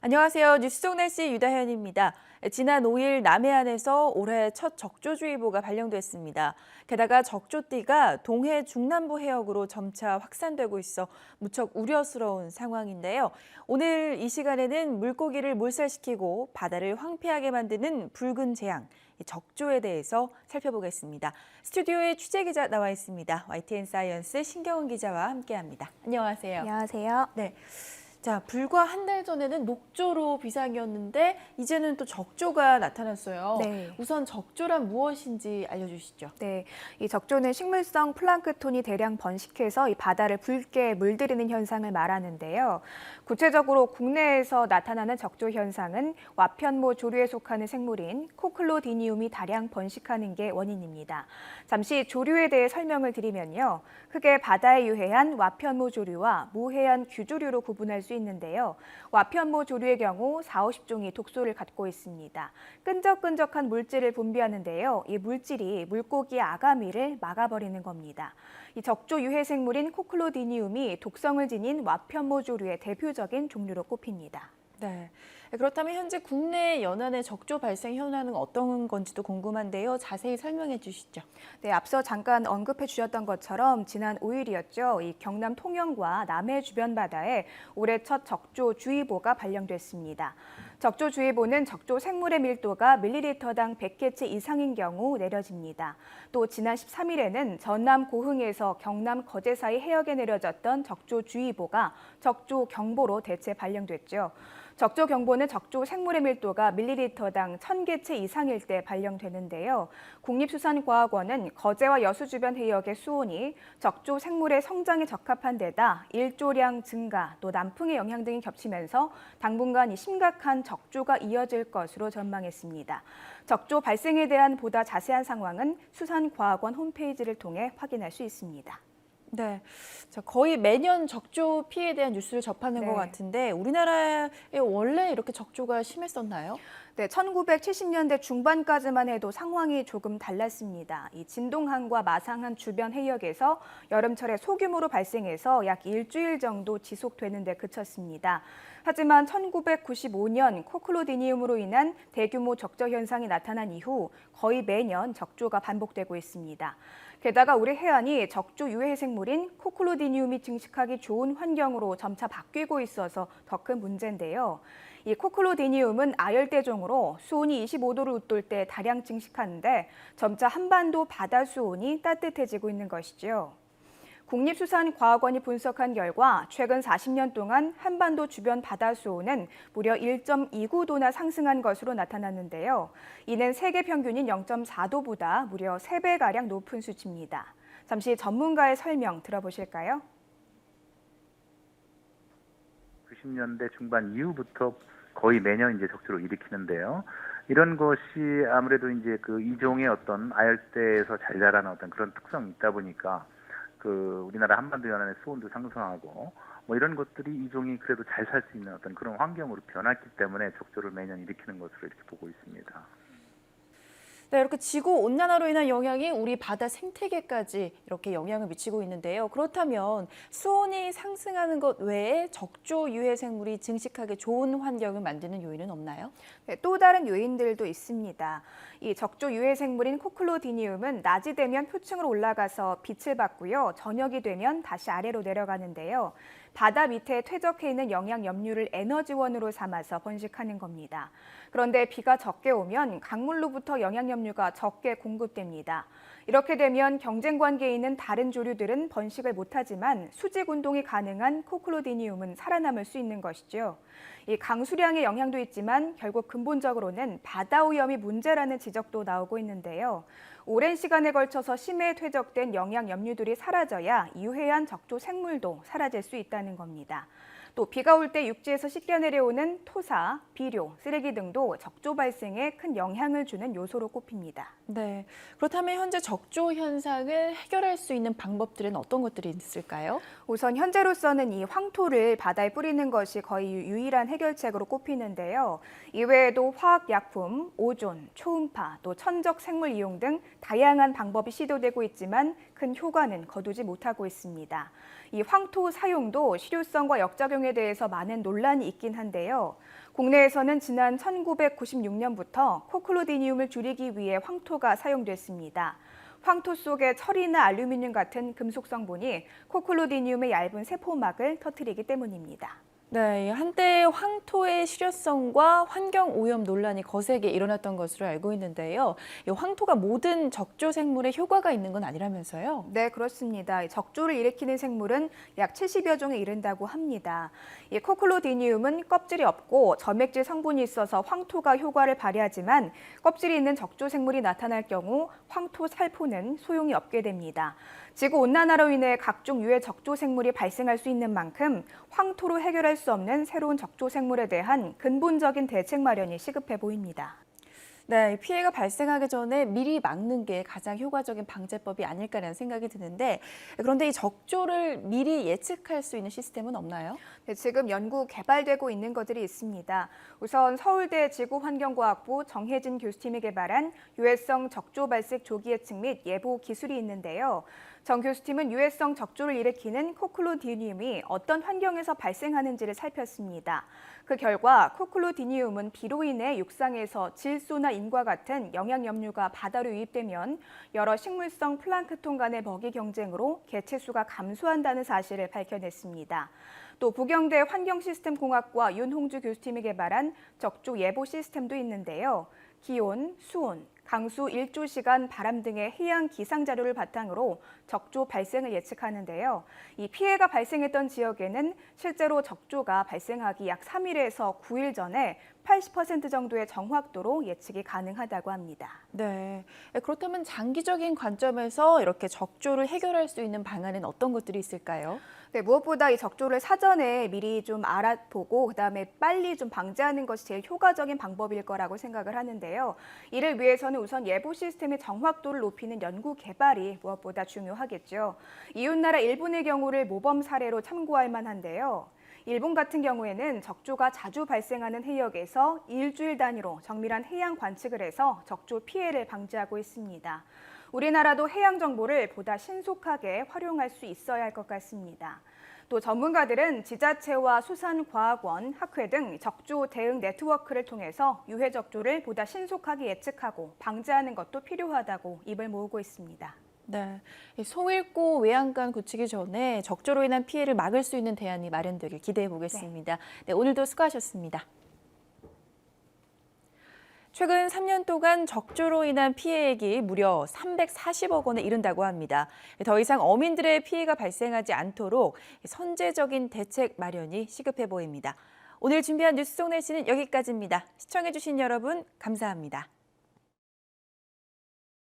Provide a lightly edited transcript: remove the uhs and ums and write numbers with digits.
안녕하세요. 뉴스 속 날씨 유다현입니다. 지난 5일 남해안에서 올해 첫 적조주의보가 발령됐습니다. 게다가 적조띠가 동해 중남부 해역으로 점차 확산되고 있어 무척 우려스러운 상황인데요. 오늘 이 시간에는 물고기를 몰살시키고 바다를 황폐하게 만드는 붉은 재앙, 적조에 대해서 살펴보겠습니다. 스튜디오에 취재기자 나와 있습니다. YTN 사이언스 신경은 기자와 함께합니다. 안녕하세요. 안녕하세요. 네. 자, 불과 한 달 전에는 녹조로 비상이었는데 이제는 또 적조가 나타났어요. 네. 우선 적조란 무엇인지 알려주시죠. 네, 이 적조는 식물성 플랑크톤이 대량 번식해서 이 바다를 붉게 물들이는 현상을 말하는데요. 구체적으로 국내에서 나타나는 적조 현상은 와편모 조류에 속하는 생물인 코클로디니움이 다량 번식하는 게 원인입니다. 잠시 조류에 대해 설명을 드리면요. 크게 바다에 유해한 와편모 조류와 무해한 규조류로 구분할 수 있는데요. 와편모 조류의 경우 40~50종이 독소를 갖고 있습니다. 끈적끈적한 물질을 분비하는데요. 이 물질이 물고기의 아가미를 막아버리는 겁니다. 이 적조 유해 생물인 코클로디니움이 독성을 지닌 와편모 조류의 대표적인 종류로 꼽힙니다. 네. 그렇다면 현재 국내 연안의 적조 발생 현황은 어떤 건지도 궁금한데요. 자세히 설명해 주시죠. 네, 앞서 잠깐 언급해 주셨던 것처럼 지난 5일이었죠. 이 경남 통영과 남해 주변 바다에 올해 첫 적조주의보가 발령됐습니다. 적조주의보는 적조 생물의 밀도가 밀리리터당 100개체 이상인 경우 내려집니다. 또 지난 13일에는 전남 고흥에서 경남 거제 사이 해역에 내려졌던 적조주의보가 적조경보로 대체 발령됐죠. 적조경보는 적조 생물의 밀도가 밀리리터당 1000개체 이상일 때 발령되는데요. 국립수산과학원은 거제와 여수 주변 해역의 수온이 적조 생물의 성장에 적합한 데다 일조량 증가, 또 남풍의 영향 등이 겹치면서 당분간 심각한 적조가 이어질 것으로 전망했습니다. 적조 발생에 대한 보다 자세한 상황은 수산과학원 홈페이지를 통해 확인할 수 있습니다. 네, 자, 거의 매년 적조 피해에 대한 뉴스를 접하는 것 같은데 우리나라에 원래 이렇게 적조가 심했었나요? 네, 1970년대 중반까지만 해도 상황이 조금 달랐습니다. 이 진동항과 마상항 주변 해역에서 여름철에 소규모로 발생해서 약 일주일 정도 지속되는 데 그쳤습니다. 하지만 1995년 코클로디니움으로 인한 대규모 적조 현상이 나타난 이후 거의 매년 적조가 반복되고 있습니다. 게다가 우리 해안이 적조 유해 생물인 코클로디니움이 증식하기 좋은 환경으로 점차 바뀌고 있어서 더 큰 문제인데요. 이 코클로디니움은 아열대종으로 수온이 25도를 웃돌 때 다량 증식하는데 점차 한반도 바다 수온이 따뜻해지고 있는 것이죠. 국립수산과학원이 분석한 결과 최근 40년 동안 한반도 주변 바다 수온은 무려 1.29도나 상승한 것으로 나타났는데요. 이는 세계 평균인 0.4도보다 무려 3배가량 높은 수치입니다. 잠시 전문가의 설명 들어보실까요? 90년대 중반 이후부터 거의 매년 이제 적조를 일으키는데요. 이런 것이 아무래도 이제 그 이종의 어떤 아열대에서 잘 자라는 어떤 그런 특성이 있다 보니까 우리나라 한반도 연안의 수온도 상승하고 뭐 이런 것들이 이종이 그래도 잘 살 수 있는 어떤 그런 환경으로 변했기 때문에 적조를 매년 일으키는 것으로 이렇게 보고 있습니다. 네, 이렇게 지구 온난화로 인한 영향이 우리 바다 생태계까지 이렇게 영향을 미치고 있는데요. 그렇다면 수온이 상승하는 것 외에 적조 유해 생물이 증식하기 좋은 환경을 만드는 요인은 없나요? 네, 또 다른 요인들도 있습니다. 이 적조 유해 생물인 코클로디니움은 낮이 되면 표층으로 올라가서 빛을 받고요. 저녁이 되면 다시 아래로 내려가는데요. 바다 밑에 퇴적해 있는 영양 염류를 에너지원으로 삼아서 번식하는 겁니다. 그런데 비가 적게 오면 강물로부터 영양 염류가 적게 공급됩니다. 이렇게 되면 경쟁 관계에 있는 다른 조류들은 번식을 못하지만 수직 운동이 가능한 코클로디니움은 살아남을 수 있는 것이죠. 이 강수량의 영향도 있지만 결국 근본적으로는 바다 오염이 문제라는 지적도 나오고 있는데요. 오랜 시간에 걸쳐서 심해 퇴적된 영양 염류들이 사라져야 유해한 적조 생물도 사라질 수 있다는 겁니다. 또 비가 올 때 육지에서 씻겨 내려오는 토사, 비료, 쓰레기 등도 적조 발생에 큰 영향을 주는 요소로 꼽힙니다. 네, 그렇다면 현재 적조 현상을 해결할 수 있는 방법들은 어떤 것들이 있을까요? 우선 현재로서는 이 황토를 바다에 뿌리는 것이 거의 유일한 해결책으로 꼽히는데요. 이외에도 화학약품, 오존, 초음파, 또 천적 생물 이용 등 다양한 방법이 시도되고 있지만 큰 효과는 거두지 못하고 있습니다. 이 황토 사용도 실효성과 역작용에 대해서 많은 논란이 있긴 한데요. 국내에서는 지난 1996년부터 코클로디니움을 줄이기 위해 황토가 사용됐습니다. 황토 속에 철이나 알루미늄 같은 금속 성분이 코클로디니움의 얇은 세포막을 터뜨리기 때문입니다. 네, 한때 황토의 실효성과 환경 오염 논란이 거세게 일어났던 것으로 알고 있는데요. 이 황토가 모든 적조 생물에 효과가 있는 건 아니라면서요? 네, 그렇습니다. 이 적조를 일으키는 생물은 약 70여 종에 이른다고 합니다. 이 코클로디니움은 껍질이 없고 점액질 성분이 있어서 황토가 효과를 발휘하지만 껍질이 있는 적조 생물이 나타날 경우 황토 살포는 소용이 없게 됩니다. 지구 온난화로 인해 각종 유해 적조 생물이 발생할 수 있는 만큼 황토로 해결할 수 없는 새로운 적조 생물에 대한 근본적인 대책 마련이 시급해 보입니다. 네, 피해가 발생하기 전에 미리 막는 게 가장 효과적인 방제법이 아닐까라는 생각이 드는데, 그런데 이 적조를 미리 예측할 수 있는 시스템은 없나요? 네, 지금 연구 개발되고 있는 것들이 있습니다. 우선 서울대 지구환경과학부 정혜진 교수팀이 개발한 유해성 적조 발생 조기 예측 및 예보 기술이 있는데요. 정 교수팀은 유해성 적조를 일으키는 코클로디니움이 어떤 환경에서 발생하는지를 살폈습니다. 그 결과 코클로디니움은 비로 인해 육상에서 질소나 인과 같은 영양염류가 바다로 유입되면 여러 식물성 플랑크톤 간의 먹이 경쟁으로 개체수가 감소한다는 사실을 밝혀냈습니다. 또 부경대 환경시스템공학과 윤홍주 교수팀이 개발한 적조 예보 시스템도 있는데요. 기온, 수온, 강수, 일조시간, 바람 등의 해양 기상 자료를 바탕으로 적조 발생을 예측하는데요. 이 피해가 발생했던 지역에는 실제로 적조가 발생하기 약 3일에서 9일 전에 80% 정도의 정확도로 예측이 가능하다고 합니다. 네, 그렇다면 장기적인 관점에서 이렇게 적조를 해결할 수 있는 방안은 어떤 것들이 있을까요? 네, 무엇보다 이 적조를 사전에 미리 좀 알아보고 그다음에 빨리 좀 방지하는 것이 제일 효과적인 방법일 거라고 생각을 하는데요. 이를 위해서는 우선 예보 시스템의 정확도를 높이는 연구 개발이 무엇보다 중요하겠죠. 이웃나라 일본의 경우를 모범 사례로 참고할 만한데요. 일본 같은 경우에는 적조가 자주 발생하는 해역에서 일주일 단위로 정밀한 해양 관측을 해서 적조 피해를 방지하고 있습니다. 우리나라도 해양 정보를 보다 신속하게 활용할 수 있어야 할 것 같습니다. 또 전문가들은 지자체와 수산과학원, 학회 등 적조 대응 네트워크를 통해서 유해 적조를 보다 신속하게 예측하고 방지하는 것도 필요하다고 입을 모으고 있습니다. 네, 송일고 외양간 고치기 전에 적조로 인한 피해를 막을 수 있는 대안이 마련되길 기대해 보겠습니다. 네, 오늘도 수고하셨습니다. 최근 3년 동안 적조로 인한 피해액이 무려 340억 원에 이른다고 합니다. 더 이상 어민들의 피해가 발생하지 않도록 선제적인 대책 마련이 시급해 보입니다. 오늘 준비한 뉴스 속 날씨는 여기까지입니다. 시청해주신 여러분 감사합니다.